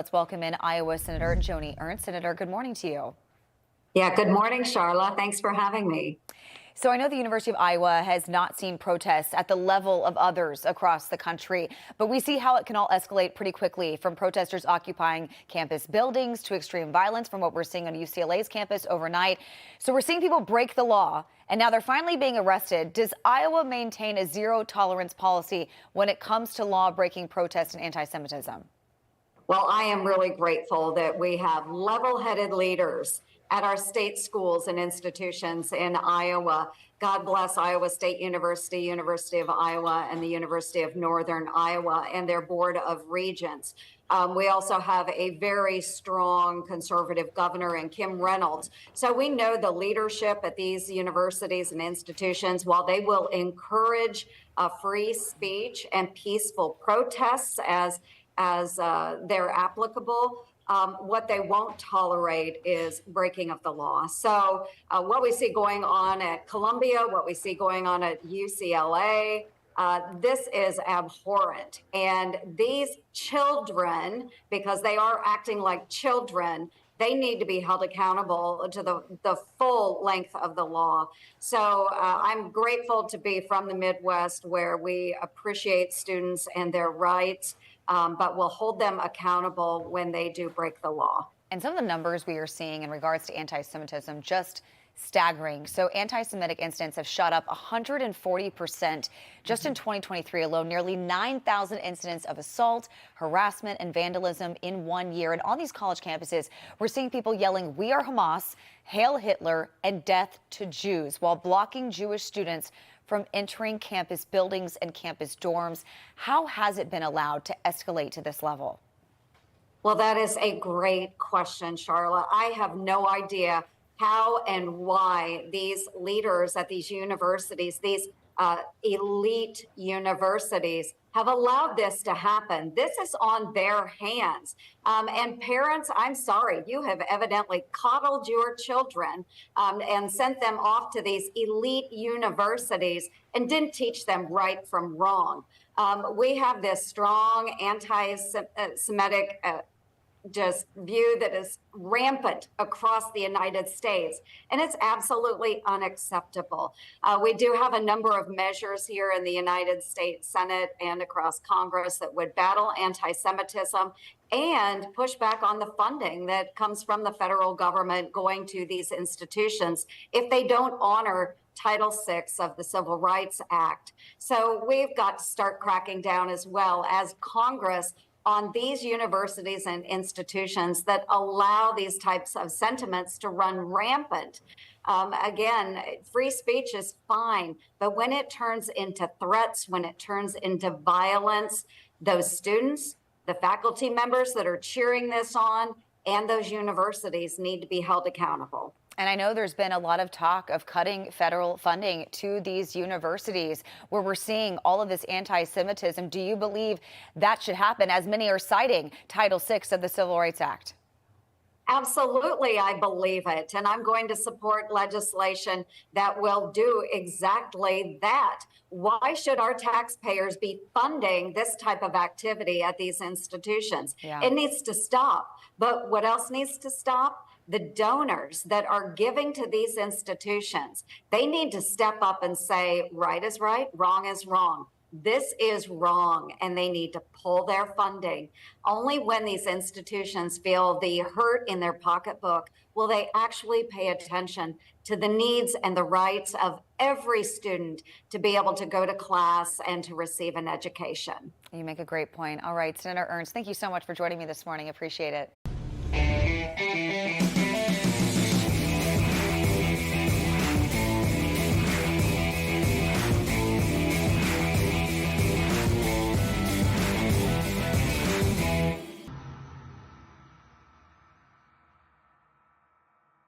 Let's welcome in Iowa Senator Joni Ernst. Senator, good morning to you. Yeah, good morning, Charla. Thanks for having me. So I know the University of Iowa has not seen protests at the level of others across the country, but we see how it can all escalate pretty quickly, from protesters occupying campus buildings to extreme violence from what we're seeing on UCLA's campus overnight. So we're seeing people break the law, and now they're finally being arrested. Does Iowa maintain a zero tolerance policy when it comes to law-breaking protests and anti-Semitism? Well, I am really grateful that we have level-headed leaders at our state schools and institutions in Iowa. God bless Iowa State University, University of Iowa, and the University of Northern Iowa and their Board of Regents. We also have a very strong conservative governor in Kim Reynolds. So we know the leadership at these universities and institutions, while they will encourage free speech and peaceful protests as they're applicable, what they won't tolerate is breaking of the law. So what we see going on at Columbia, what we see going on at UCLA, this is abhorrent. And these children, because they are acting like children, they need to be held accountable to the full length of the law. So I'm grateful to be from the Midwest, where we appreciate students and their rights, but will hold them accountable when they do break the law. And some of the numbers we are seeing in regards to anti-Semitism, just staggering. So anti-Semitic incidents have shot up 140% just in 2023 alone. Nearly 9,000 incidents of assault, harassment, and vandalism in 1 year. And on these college campuses, we're seeing people yelling, "We are Hamas," "Hail Hitler," and "Death to Jews," while blocking Jewish students from entering campus buildings and campus dorms. How has it been allowed to escalate to this level? Well, that is a great question, Charla. I have no idea how and why these leaders at these universities, these elite universities, have allowed this to happen. This is on their hands. And parents, I'm sorry, you have evidently coddled your children and sent them off to these elite universities and didn't teach them right from wrong. We have this strong anti-Semitic just view that is rampant across the United States, and it's absolutely unacceptable. We do have a number of measures here in the United States Senate and across Congress that would battle anti-Semitism and push back on the funding that comes from the federal government going to these institutions if they don't honor Title VI of the Civil Rights Act. So we've got to start cracking down as well as Congress on these universities and institutions that allow these types of sentiments to run rampant. Again, free speech is fine, but when it turns into threats, when it turns into violence, those students, the faculty members that are cheering this on, and those universities need to be held accountable. And I know there's been a lot of talk of cutting federal funding to these universities where we're seeing all of this anti-Semitism. Do you believe that should happen, as many are citing Title VI of the Civil Rights Act? Absolutely, I believe it. And I'm going to support legislation that will do exactly that. Why should our taxpayers be funding this type of activity at these institutions? Yeah. It needs to stop. But what else needs to stop? The donors that are giving to these institutions, they need to step up and say, right is right, wrong is wrong. This is wrong, and they need to pull their funding. Only when these institutions feel the hurt in their pocketbook will they actually pay attention to the needs and the rights of every student to be able to go to class and to receive an education. You make a great point. All right, Senator Ernst, thank you so much for joining me this morning. Appreciate it.